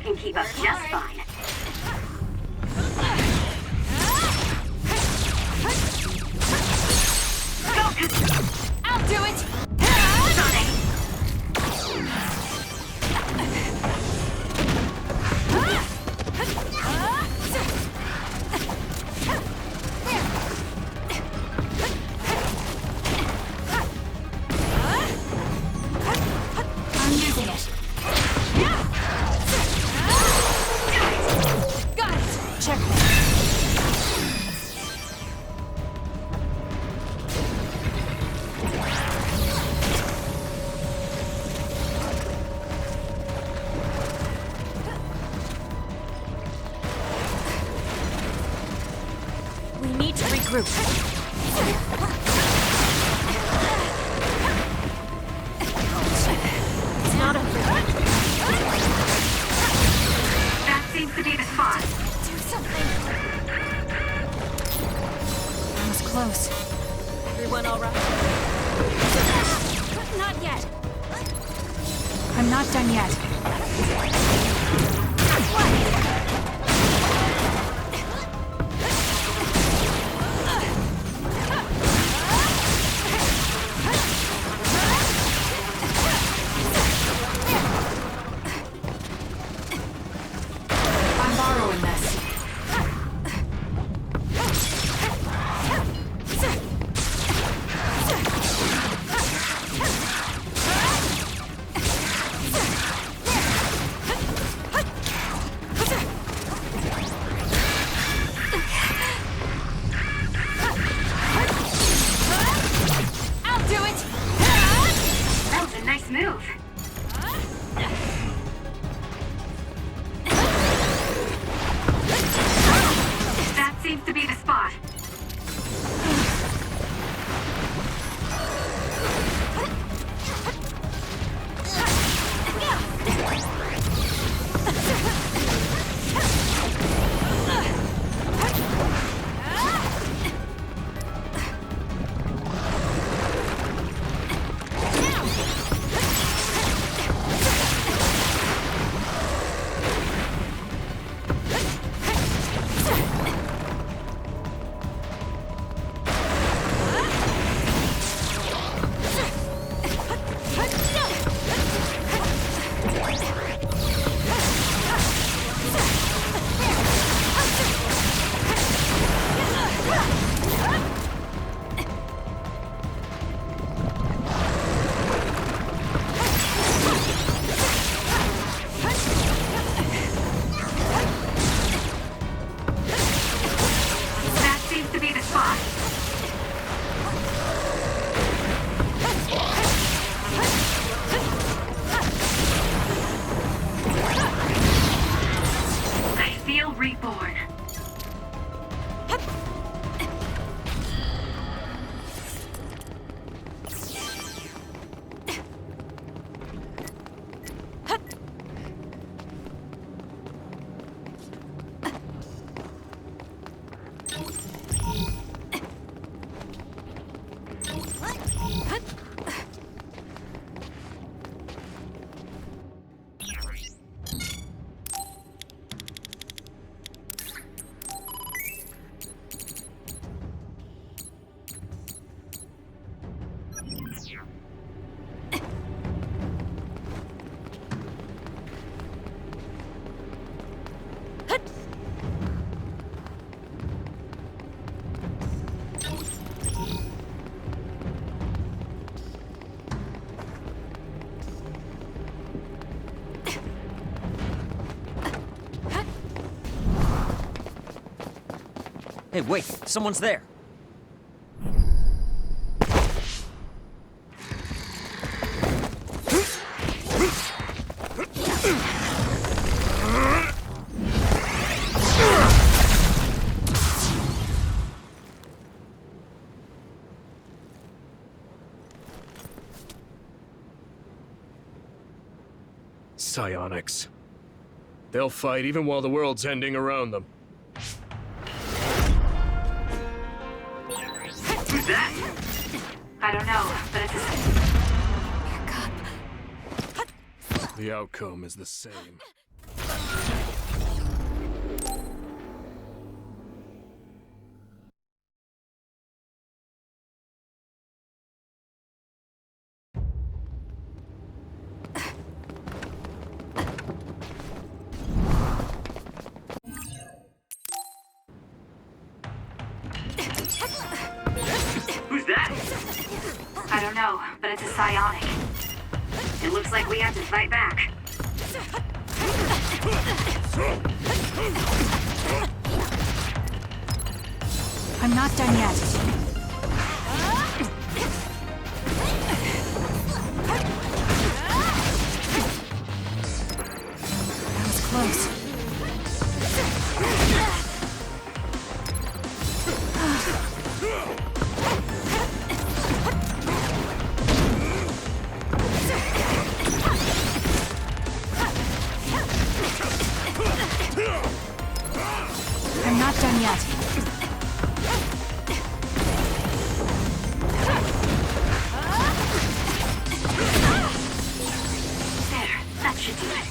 can keep up just fine. I'll do it! Sonic! I'm using it. Got it! Checkmate. We need to regroup. It's not over. That seems to be the spot. Do something. That was close. Everyone all right? Not yet. I'm not done yet. I'm borrowing this. I'll do it! That was a nice move. That seems to be the spot. That seems to be the spot. I feel reborn. Hey, wait! Someone's there! Psionics. They'll fight even while the world's ending around them. Who's that? I don't know, but it's a... The outcome is the same. don't know, but it's a psionic. It looks like we have to fight back. I'm not done yet. That was close. I'm not done yet. There, that should do it.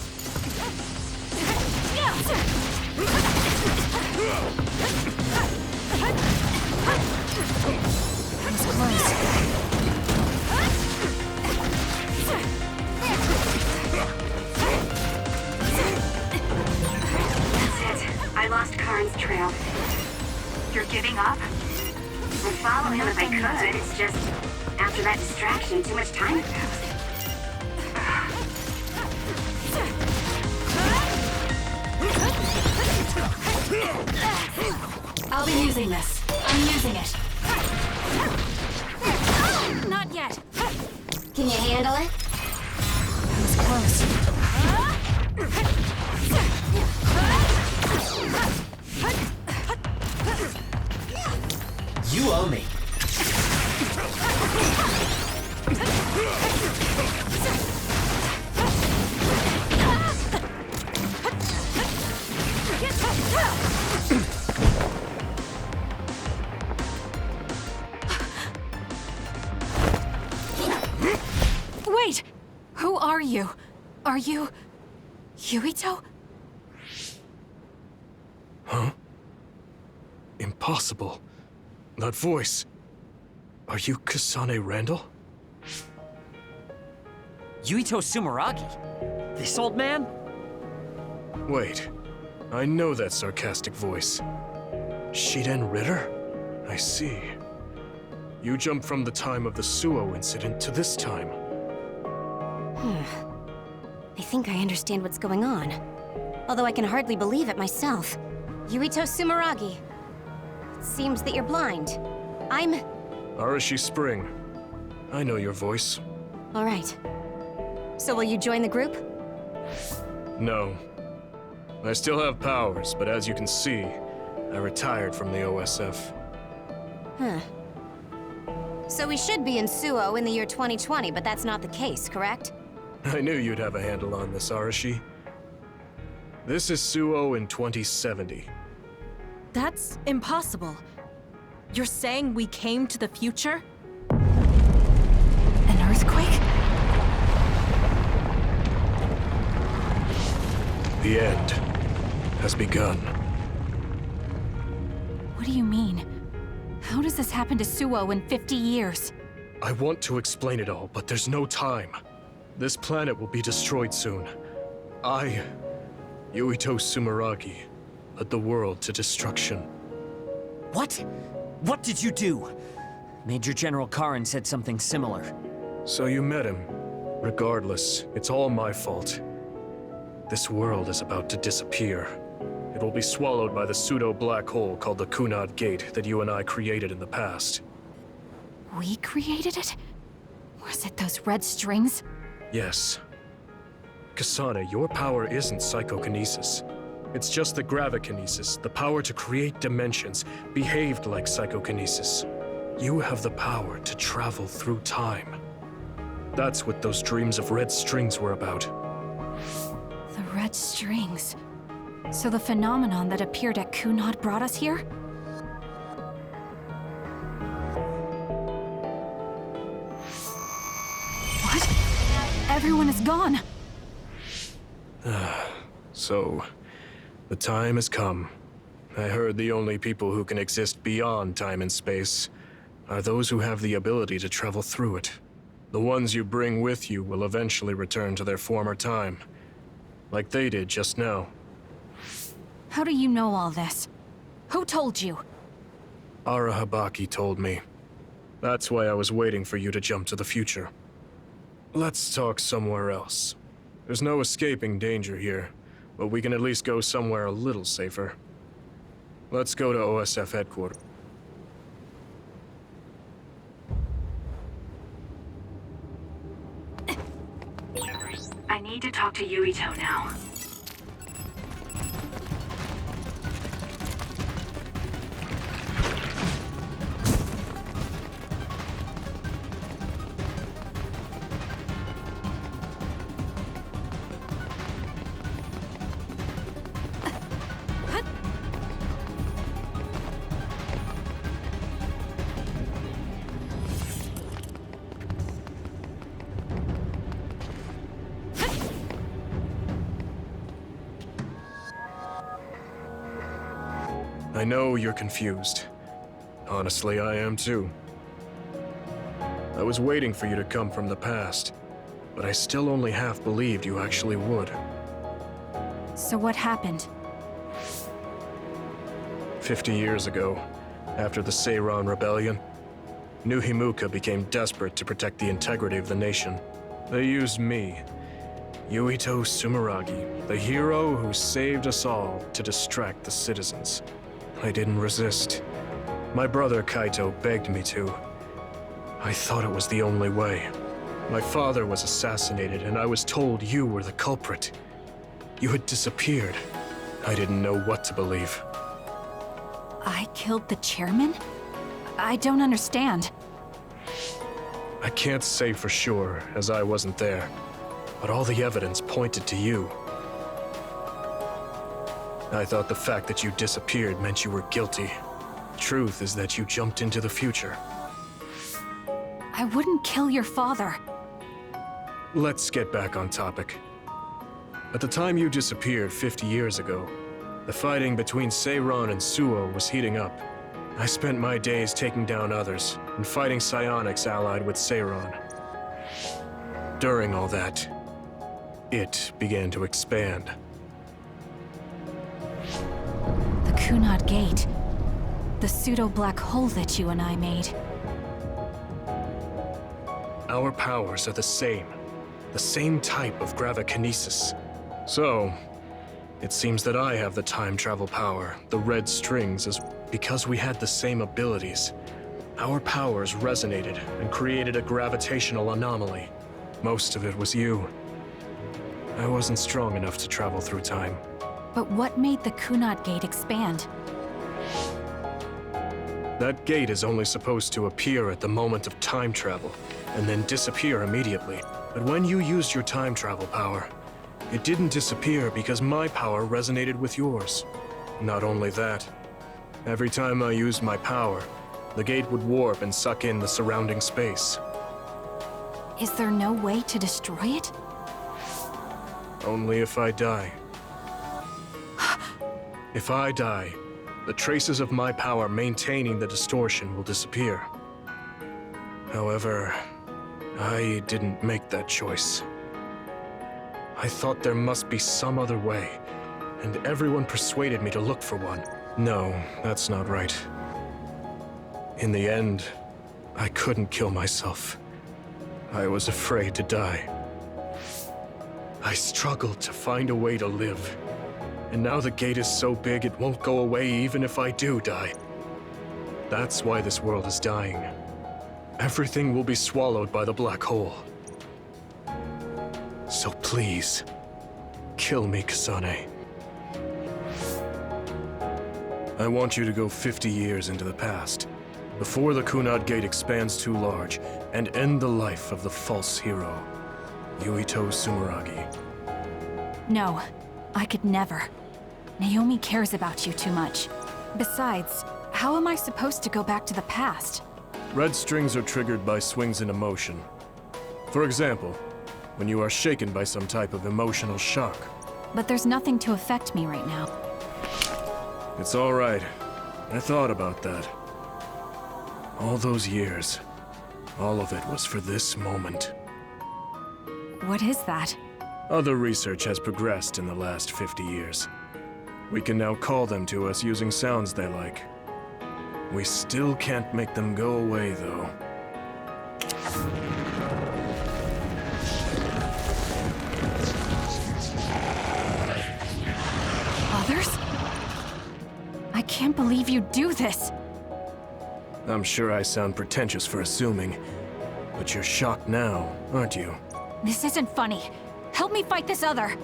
That was close. That's it. I lost Karn's trail. You're giving up? I'd follow him if I could. It's just, after that distraction, too much time passed. I'll be using this. I'm using it. Not yet. Can you handle it? That was close. You owe me. Wait! Who are you? Are you... Yuito? Huh? Impossible. That voice. Are you Kasane Randall? Yuito Sumeragi? This old man? Wait. I know that sarcastic voice. Shiden Ritter? I see. You jumped from the time of the Suo incident to this time. I think I understand what's going on. Although I can hardly believe it myself. Yuito Sumeragi. It seems that you're blind. I'm... Arashi Spring. I know your voice. All right. So will you join the group? No. I still have powers, but as you can see, I retired from the OSF. Huh. So we should be in Suo in the year 2020, but that's not the case, correct? I knew you'd have a handle on this, Arashi. This is Suo in 2070. That's impossible. You're saying we came to the future? An earthquake? The end has begun. What do you mean? How does this happen to Suo in 50 years? I want to explain it all, but there's no time. This planet will be destroyed soon. I, Yuito Sumeragi, led the world to destruction. What? What did you do? Major General Karin said something similar. So you met him. Regardless, it's all my fault. This world is about to disappear. It will be swallowed by the pseudo-black hole called the Kunad Gate that you and I created in the past. We created it? Was it those red strings? Yes. Kasane, your power isn't psychokinesis. It's just the gravikinesis, the power to create dimensions, behaved like psychokinesis. You have the power to travel through time. That's what those dreams of red strings were about. The red strings. So the phenomenon that appeared at Kunad brought us here? What? Everyone is gone. So, the time has come. I heard the only people who can exist beyond time and space are those who have the ability to travel through it. The ones you bring with you will eventually return to their former time, like they did just now. How do you know all this? Who told you? Arahabaki told me. That's why I was waiting for you to jump to the future. Let's talk somewhere else. There's no escaping danger here, but we can at least go somewhere a little safer. Let's go to OSF headquarters. I need to talk to Yuito now. I know you're confused. Honestly, I am too. I was waiting for you to come from the past, but I still only half believed you actually would. So what happened? 50 years ago, after the Seiran Rebellion, New Himuka became desperate to protect the integrity of the nation. They used me, Yuito Sumeragi, the hero who saved us all, to distract the citizens. I didn't resist. My brother Kaito begged me to. I thought it was the only way. My father was assassinated, and I was told you were the culprit. You had disappeared. I didn't know what to believe. I killed the chairman? I don't understand. I can't say for sure, as I wasn't there, but all the evidence pointed to you. I thought the fact that you disappeared meant you were guilty. Truth is that you jumped into the future. I wouldn't kill your father. Let's get back on topic. At the time you disappeared 50 years ago, the fighting between Seiran and Suo was heating up. I spent my days taking down others and fighting psionics allied with Seiran. During all that, it began to expand. The Kunad Gate. The pseudo-black hole that you and I made. Our powers are the same type of gravikinesis. So, it seems that I have the time travel power, the red strings, is because we had the same abilities. Our powers resonated and created a gravitational anomaly. Most of it was you. I wasn't strong enough to travel through time. But what made the Kunad Gate expand? That gate is only supposed to appear at the moment of time travel, and then disappear immediately. But when you used your time travel power, it didn't disappear because my power resonated with yours. Not only that, every time I used my power, the gate would warp and suck in the surrounding space. Is there no way to destroy it? Only if I die. If I die, the traces of my power maintaining the distortion will disappear. However, I didn't make that choice. I thought there must be some other way, and everyone persuaded me to look for one. No, that's not right. In the end, I couldn't kill myself. I was afraid to die. I struggled to find a way to live. And now the gate is so big it won't go away even if I do die. That's why this world is dying. Everything will be swallowed by the black hole. So please, kill me, Kasane. I want you to go 50 years into the past, before the Kunad Gate expands too large, and end the life of the false hero, Yuito Sumeragi. No, I could never. Naomi cares about you too much. Besides, how am I supposed to go back to the past? Red strings are triggered by swings in emotion. For example, when you are shaken by some type of emotional shock. But there's nothing to affect me right now. It's all right. I thought about that. All those years, all of it was for this moment. What is that? Other research has progressed in the last 50 years. We can now call them to us using sounds they like. We still can't make them go away, though. can't believe you do this. I'm sure I sound pretentious for assuming, but you're shocked now, aren't you? This isn't funny. Help me fight this other.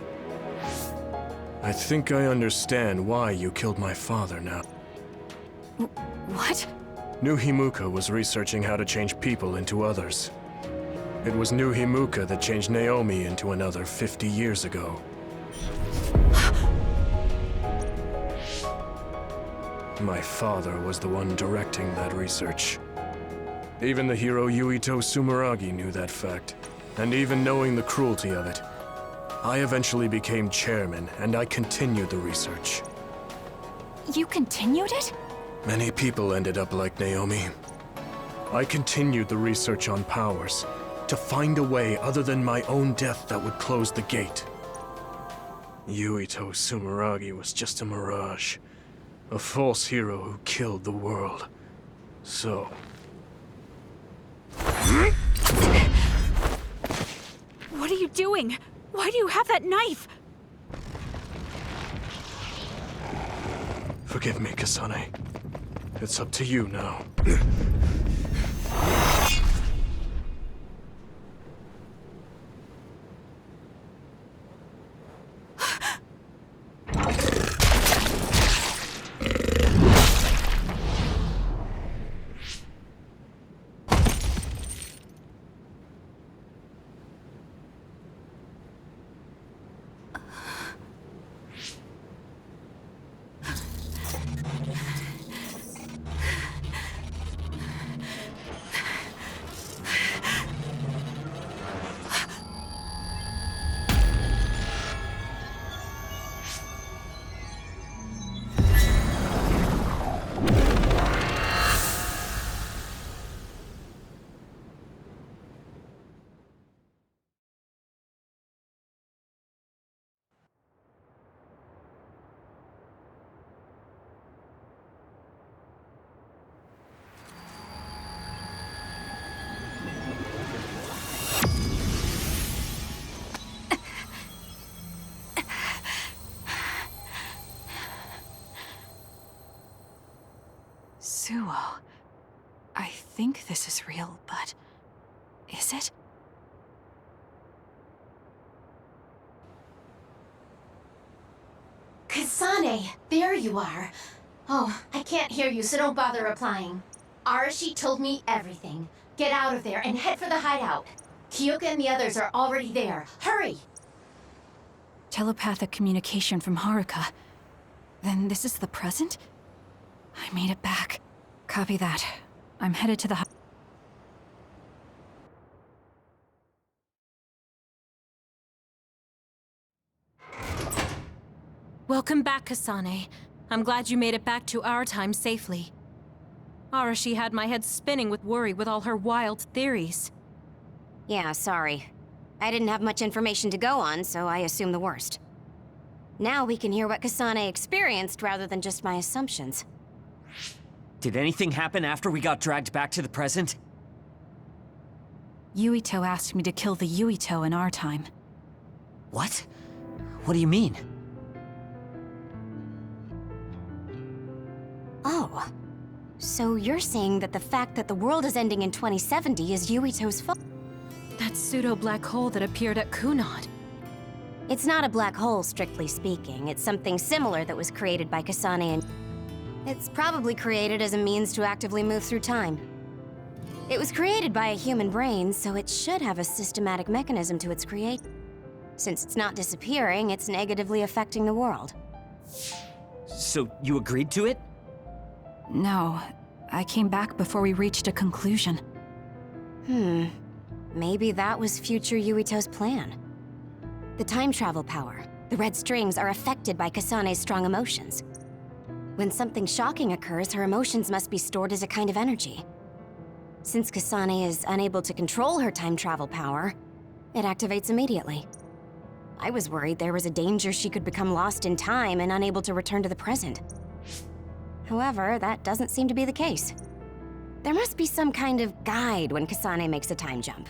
I think I understand why you killed my father now. What? New Himuka was researching how to change people into others. It was New Himuka that changed Naomi into another 50 years ago. My father was the one directing that research. Even the hero Yuito Sumeragi knew that fact. And even knowing the cruelty of it, I eventually became chairman, and I continued the research. You continued it? Many people ended up like Naomi. I continued the research on powers, to find a way other than my own death that would close the gate. Yuito Sumeragi was just a mirage. A false hero who killed the world. So... What are you doing? Why do you have that knife? Forgive me, Kasane. It's up to you now. Suo. I think this is real, but... is it? Kasane, there you are. Oh, I can't hear you, so don't bother replying. Arashi told me everything. Get out of there and head for the hideout. Kyoka and the others are already there. Hurry! Telepathic communication from Haruka. Then this is the present? I made it back. Copy that. I'm headed to the Welcome back, Kasane. I'm glad you made it back to our time safely. Arashi had my head spinning with worry with all her wild theories. Yeah, sorry. I didn't have much information to go on, so I assumed the worst. Now we can hear what Kasane experienced rather than just my assumptions. Did anything happen after we got dragged back to the present? Yuito asked me to kill the Yuito in our time. What? What do you mean? Oh. So you're saying that the fact that the world is ending in 2070 is Yuito's fault? That pseudo-black hole that appeared at Kunad. It's not a black hole, strictly speaking. It's something similar that was created by Kasane and... It's probably created as a means to actively move through time. It was created by a human brain, so it should have a systematic mechanism to its creation. Since it's not disappearing, it's negatively affecting the world. So you agreed to it? No. I came back before we reached a conclusion. Maybe that was future Yuito's plan. The time travel power, the red strings, are affected by Kasane's strong emotions. When something shocking occurs, her emotions must be stored as a kind of energy. Since Kasane is unable to control her time travel power, it activates immediately. I was worried there was a danger she could become lost in time and unable to return to the present. However, that doesn't seem to be the case. There must be some kind of guide when Kasane makes a time jump.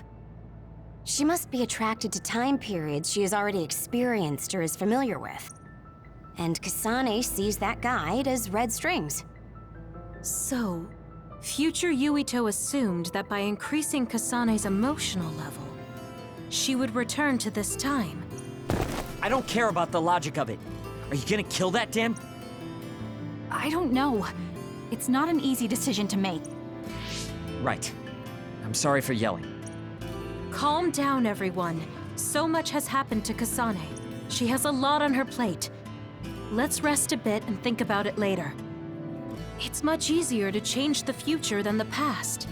She must be attracted to time periods she has already experienced or is familiar with. And Kasane sees that guide as red strings. So, future Yuito assumed that by increasing Kasane's emotional level, she would return to this time. I don't care about the logic of it. Are you gonna kill that damn... I don't know. It's not an easy decision to make. Right. I'm sorry for yelling. Calm down, everyone. So much has happened to Kasane. She has a lot on her plate. Let's rest a bit and think about it later. It's much easier to change the future than the past.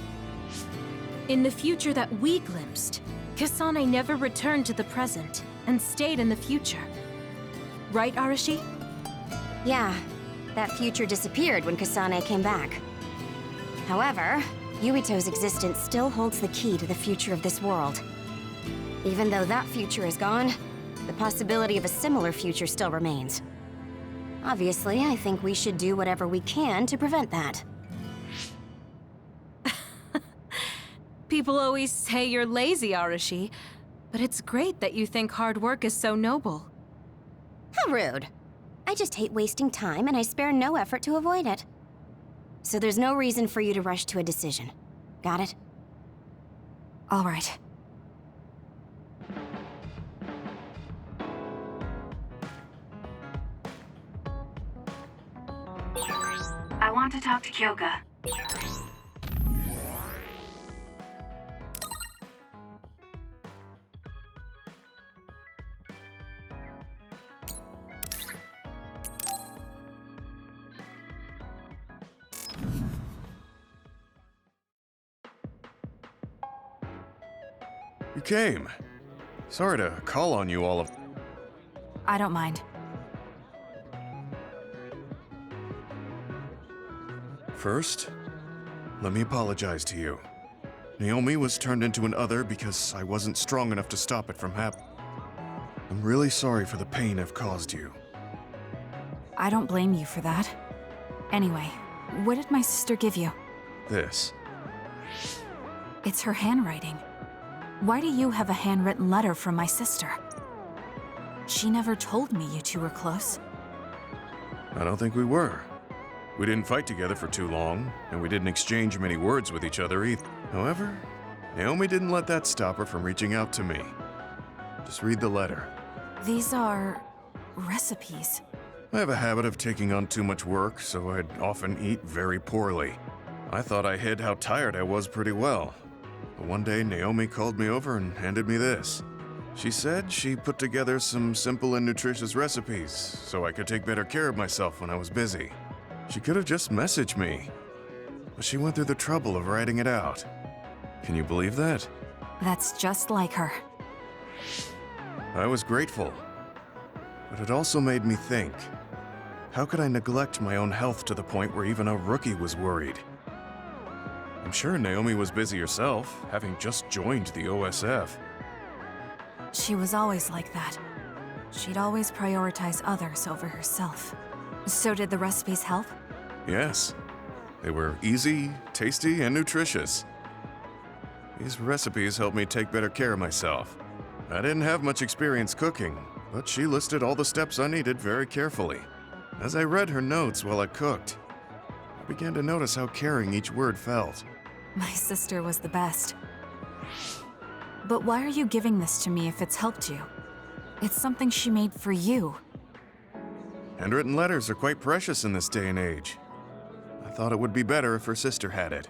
In the future that we glimpsed, Kasane never returned to the present and stayed in the future. Right, Arashi? Yeah, that future disappeared when Kasane came back. However, Yuito's existence still holds the key to the future of this world. Even though that future is gone, the possibility of a similar future still remains. Obviously, I think we should do whatever we can to prevent that. People always say you're lazy, Arashi, but it's great that you think hard work is so noble. How rude. I just hate wasting time and I spare no effort to avoid it. So there's no reason for you to rush to a decision. Got it? All right. I want to talk to Kyoka. You came. Sorry to call on you all of... I don't mind. First, let me apologize to you. Naomi was turned into an other because I wasn't strong enough to stop it from happening. I'm really sorry for the pain I've caused you. I don't blame you for that. Anyway, what did my sister give you? This. It's her handwriting. Why do you have a handwritten letter from my sister? She never told me you two were close. I don't think we were. We didn't fight together for too long, and we didn't exchange many words with each other either. However, Naomi didn't let that stop her from reaching out to me. Just read the letter. These are... recipes. I have a habit of taking on too much work, so I'd often eat very poorly. I thought I hid how tired I was pretty well. But one day, Naomi called me over and handed me this. She said she put together some simple and nutritious recipes, so I could take better care of myself when I was busy. She could have just messaged me, but she went through the trouble of writing it out. Can you believe that? That's just like her. I was grateful, but it also made me think. How could I neglect my own health to the point where even a rookie was worried? I'm sure Naomi was busy herself, having just joined the OSF. She was always like that. She'd always prioritize others over herself. So did the recipes help? Yes. They were easy, tasty, and nutritious. These recipes helped me take better care of myself. I didn't have much experience cooking, but she listed all the steps I needed very carefully. As I read her notes while I cooked, I began to notice how caring each word felt. My sister was the best. But why are you giving this to me if it's helped you? It's something she made for you. Handwritten letters are quite precious in this day and age. I thought it would be better if her sister had it.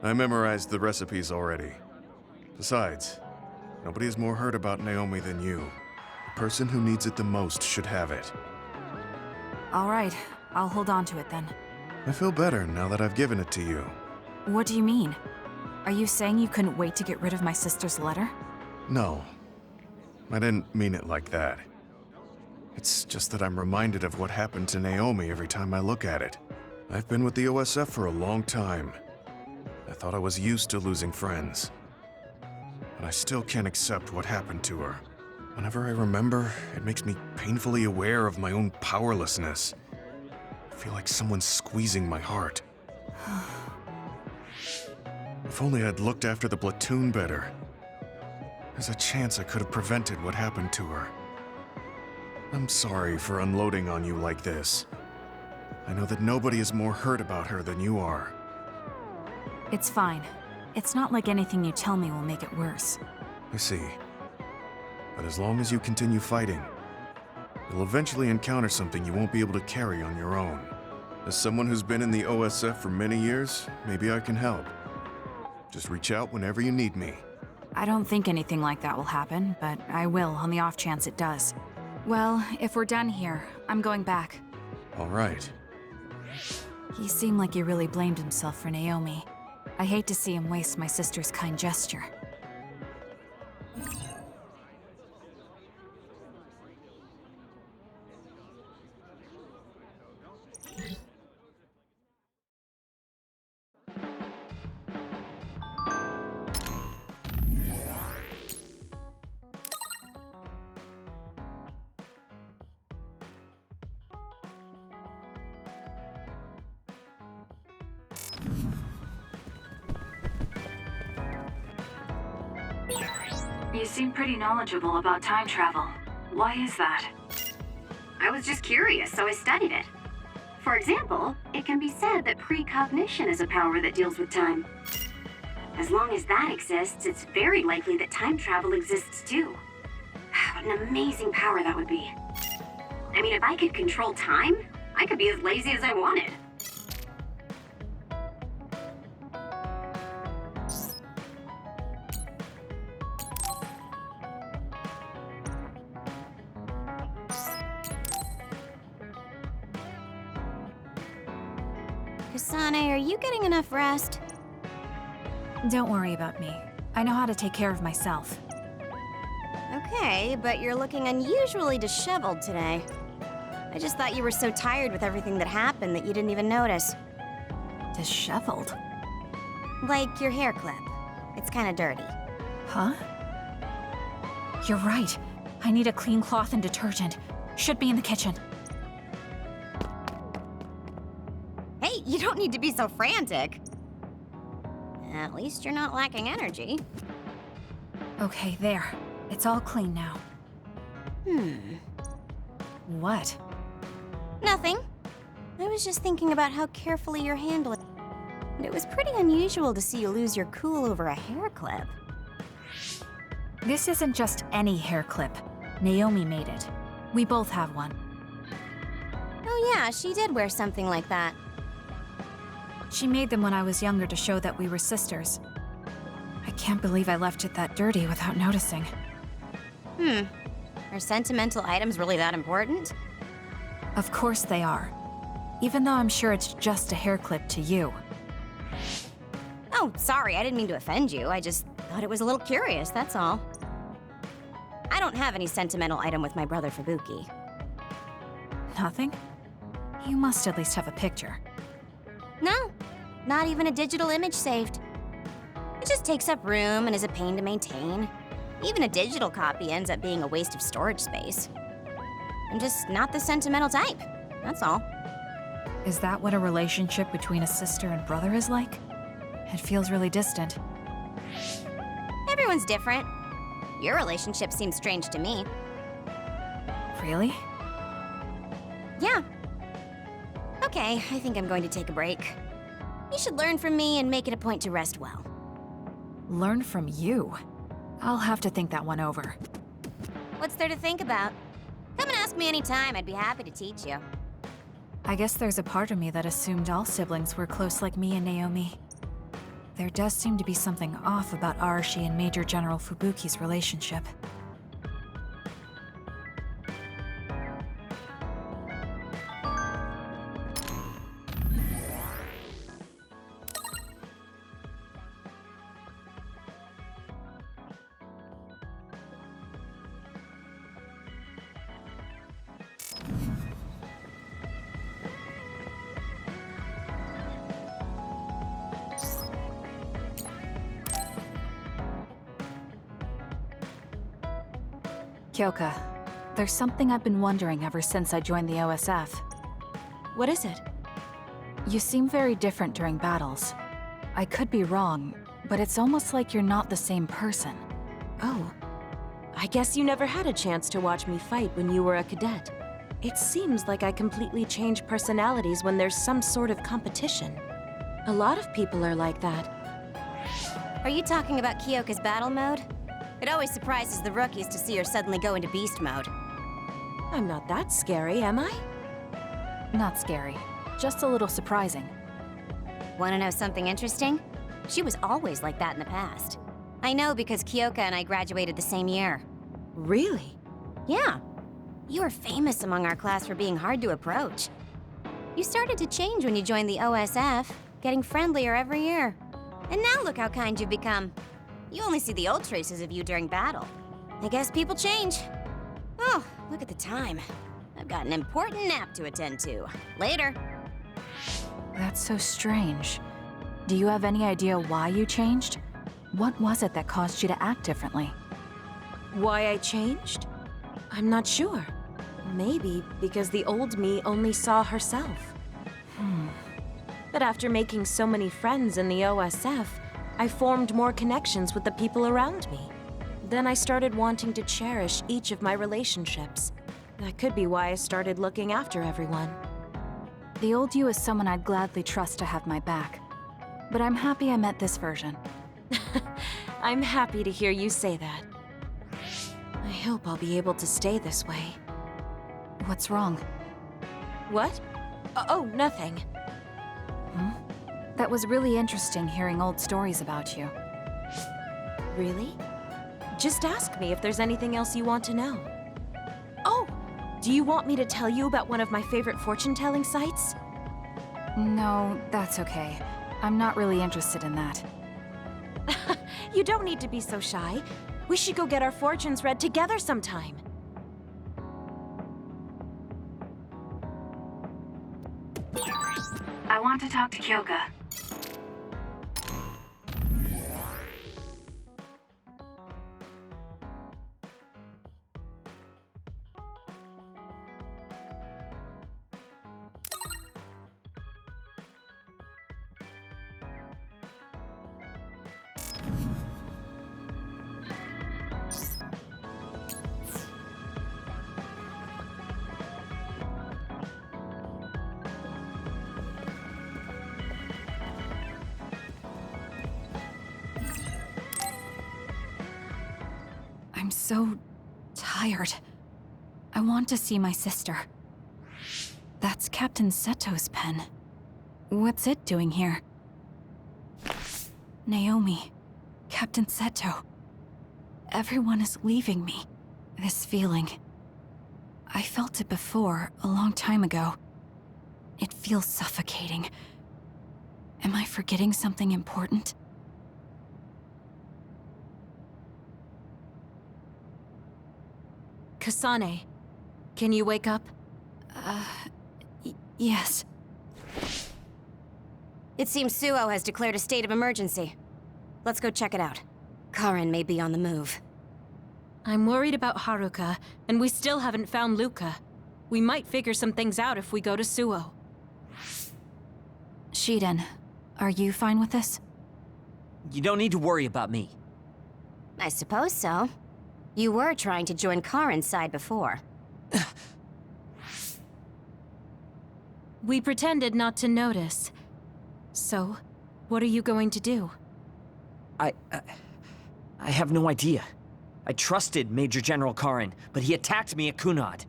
I memorized the recipes already. Besides, nobody has more heard about Naomi than you. The person who needs it the most should have it. All right, I'll hold on to it then. I feel better now that I've given it to you. What do you mean? Are you saying you couldn't wait to get rid of my sister's letter? No, I didn't mean it like that. It's just that I'm reminded of what happened to Naomi every time I look at it. I've been with the OSF for a long time. I thought I was used to losing friends. But I still can't accept what happened to her. Whenever I remember, it makes me painfully aware of my own powerlessness. I feel like someone's squeezing my heart. If only I'd looked after the platoon better. There's a chance I could have prevented what happened to her. I'm sorry for unloading on you like this. I know that nobody is more hurt about her than you are. It's fine. It's not like anything you tell me will make it worse. I see. But as long as you continue fighting, you'll eventually encounter something you won't be able to carry on your own. As someone who's been in the OSF for many years, maybe I can help. Just reach out whenever you need me. I don't think anything like that will happen, but I will on the off chance it does. Well, if we're done here, I'm going back. All right. He seemed like he really blamed himself for Naomi. I hate to see him waste my sister's kind gesture. You seem pretty knowledgeable about time travel. Why is that? I was just curious, so I studied it. For example, it can be said that precognition is a power that deals with time. As long as that exists, it's very likely that time travel exists too. What an amazing power that would be. I mean, if I could control time, I could be as lazy as I wanted. Kasane, are you getting enough rest? Don't worry about me. I know how to take care of myself. Okay, but you're looking unusually disheveled today. I just thought you were so tired with everything that happened that you didn't even notice. Disheveled? Like your hair clip. It's kinda dirty. Huh? You're right. I need a clean cloth and detergent. Should be in the kitchen. Hey, you don't need to be so frantic. At least you're not lacking energy. Okay, there. It's all clean now. What? Nothing. I was just thinking about how carefully you're handling. And it was pretty unusual to see you lose your cool over a hair clip. This isn't just any hair clip. Naomi made it. We both have one. Oh yeah, she did wear something like that. She made them when I was younger to show that we were sisters. I can't believe I left it that dirty without noticing. Are sentimental items really that important? Of course they are. Even though I'm sure it's just a hair clip to you. Oh, sorry, I didn't mean to offend you. I just thought it was a little curious, that's all. I don't have any sentimental item with my brother Fubuki. Nothing? You must at least have a picture. No, not even a digital image saved. It just takes up room and is a pain to maintain. Even a digital copy ends up being a waste of storage space. I'm just not the sentimental type, that's all. Is that what a relationship between a sister and brother is like? It feels really distant. Everyone's different. Your relationship seems strange to me. Really? Yeah. Okay, I think I'm going to take a break. You should learn from me and make it a point to rest well. Learn from you? I'll have to think that one over. What's there to think about? Come and ask me anytime, I'd be happy to teach you. I guess there's a part of me that assumed all siblings were close like me and Naomi. There does seem to be something off about Arashi and Major General Fubuki's relationship. Kyoka, there's something I've been wondering ever since I joined the OSF. What is it? You seem very different during battles. I could be wrong, but it's almost like you're not the same person. Oh. I guess you never had a chance to watch me fight when you were a cadet. It seems like I completely change personalities when there's some sort of competition. A lot of people are like that. Are you talking about Kyoka's battle mode? It always surprises the rookies to see her suddenly go into beast mode. I'm not that scary, am I? Not scary, just a little surprising. Want to know something interesting? She was always like that in the past. I know because Kyoka and I graduated the same year. Really? Yeah. You were famous among our class for being hard to approach. You started to change when you joined the OSF, getting friendlier every year. And now look how kind you've become. You only see the old traces of you during battle. I guess people change. Oh, look at the time. I've got an important nap to attend to. Later. That's so strange. Do you have any idea why you changed? What was it that caused you to act differently? Why I changed? I'm not sure. Maybe because the old me only saw herself. But after making so many friends in the OSF, I formed more connections with the people around me. Then I started wanting to cherish each of my relationships. That could be why I started looking after everyone. The old you is someone I'd gladly trust to have my back. But I'm happy I met this version. I'm happy to hear you say that. I hope I'll be able to stay this way. What's wrong? What? Oh, nothing. That was really interesting hearing old stories about you. Really? Just ask me if there's anything else you want to know. Oh! Do you want me to tell you about one of my favorite fortune-telling sites? No, that's okay. I'm not really interested in that. You don't need to be so shy. We should go get our fortunes read together sometime. I want to talk to Kyoka. I'm so tired. I want to see my sister. That's Captain Seto's pen. What's it doing here? Naomi, Captain Seto. Everyone is leaving me. This feeling. I felt it before, a long time ago. It feels suffocating. Am I forgetting something important? Kasane, can you wake up? Yes. It seems Suo has declared a state of emergency. Let's go check it out. Karin may be on the move. I'm worried about Haruka, and we still haven't found Luca. We might figure some things out if we go to Suo. Shiden, are you fine with this? You don't need to worry about me. I suppose so. You were trying to join Karin's side before. We pretended not to notice. So, what are you going to do? I have no idea. I trusted Major General Karin, but he attacked me at Kunad.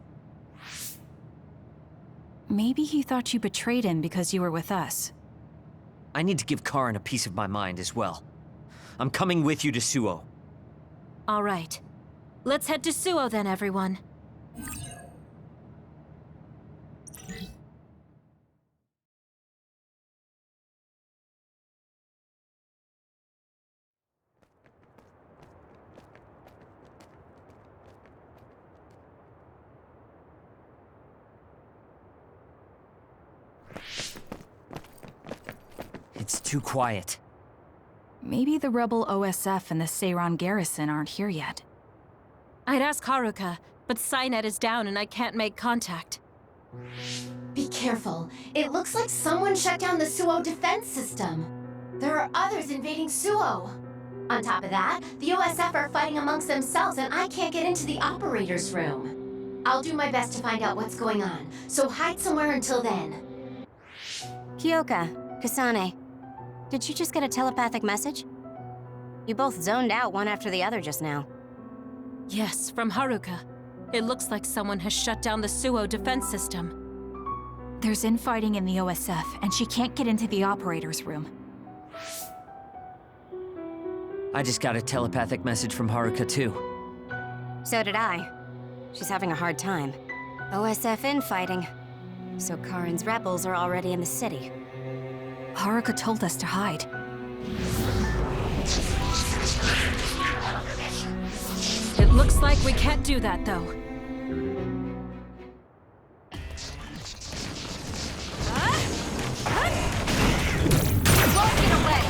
Maybe he thought you betrayed him because you were with us. I need to give Karin a piece of my mind as well. I'm coming with you to Suo. All right. Let's head to Suo then, everyone. It's too quiet. Maybe the rebel OSF and the Seiran garrison aren't here yet. I'd ask Haruka, but Psynet is down and I can't make contact. Be careful. It looks like someone shut down the Suo defense system. There are others invading Suo. On top of that, the OSF are fighting amongst themselves and I can't get into the operator's room. I'll do my best to find out what's going on, so hide somewhere until then. Kyoka, Kasane, did you just get a telepathic message? You both zoned out one after the other just now. Yes, from Haruka. It looks like someone has shut down the Suo defense system. There's infighting in the OSF, and she can't get into the operator's room. I just got a telepathic message from Haruka, too. So did I. She's having a hard time. OSF infighting. So Karin's rebels are already in the city. Haruka told us to hide. It looks like we can't do that, though. Get away!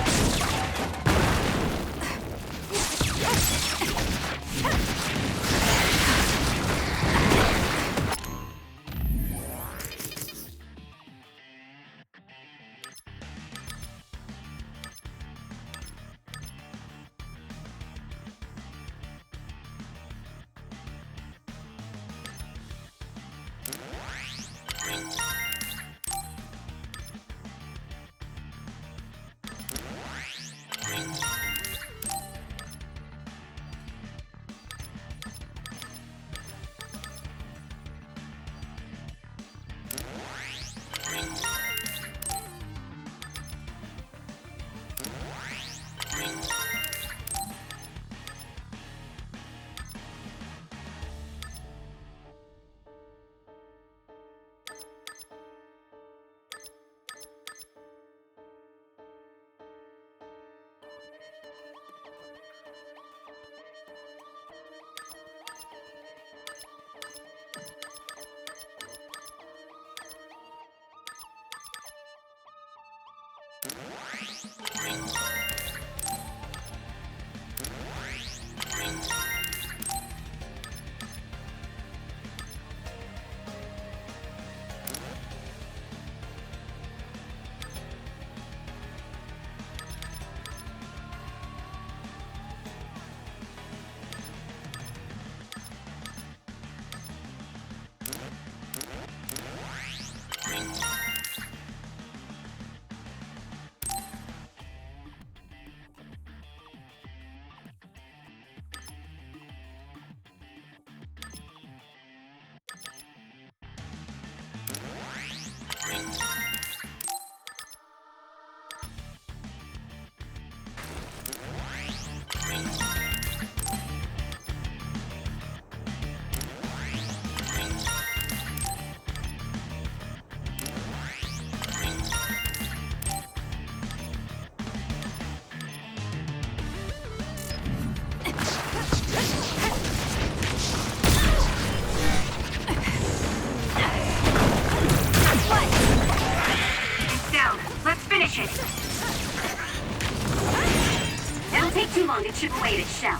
It'll take too long to chip away at its shell.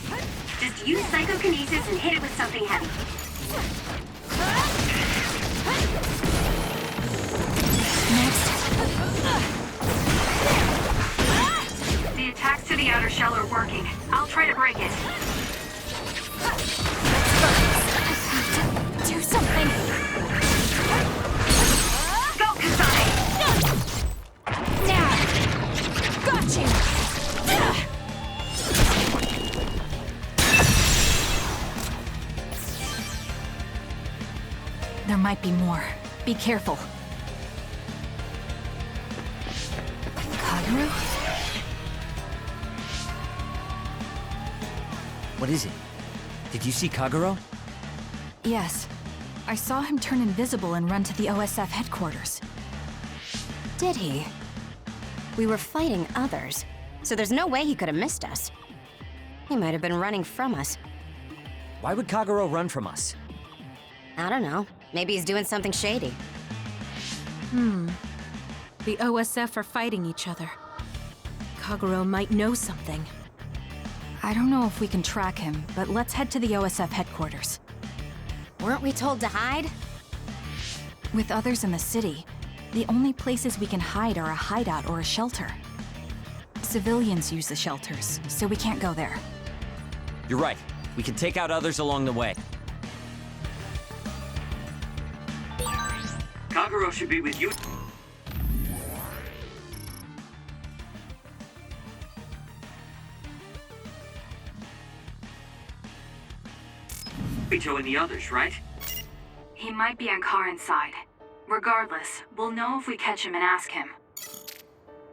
Just use psychokinesis and hit it with something heavy. Next. The attacks to the outer shell are working. I'll try to break it. Do something! Go, Kasane! Now! Got you! There might be more. Be careful. Kagero? What is it? Did you see Kagero? Yes. I saw him turn invisible and run to the OSF headquarters. Did he? We were fighting others, so there's no way he could have missed us. He might have been running from us. Why would Kagero run from us? I don't know. Maybe he's doing something shady. The OSF are fighting each other. Kagero might know something. I don't know if we can track him, but let's head to the OSF headquarters. Weren't we told to hide? With others in the city, the only places we can hide are a hideout or a shelter. Civilians use the shelters, so we can't go there. You're right. We can take out others along the way. Kaguro should be with you. Ito and the others, right? He might be on Karin's side. Regardless, we'll know if we catch him and ask him.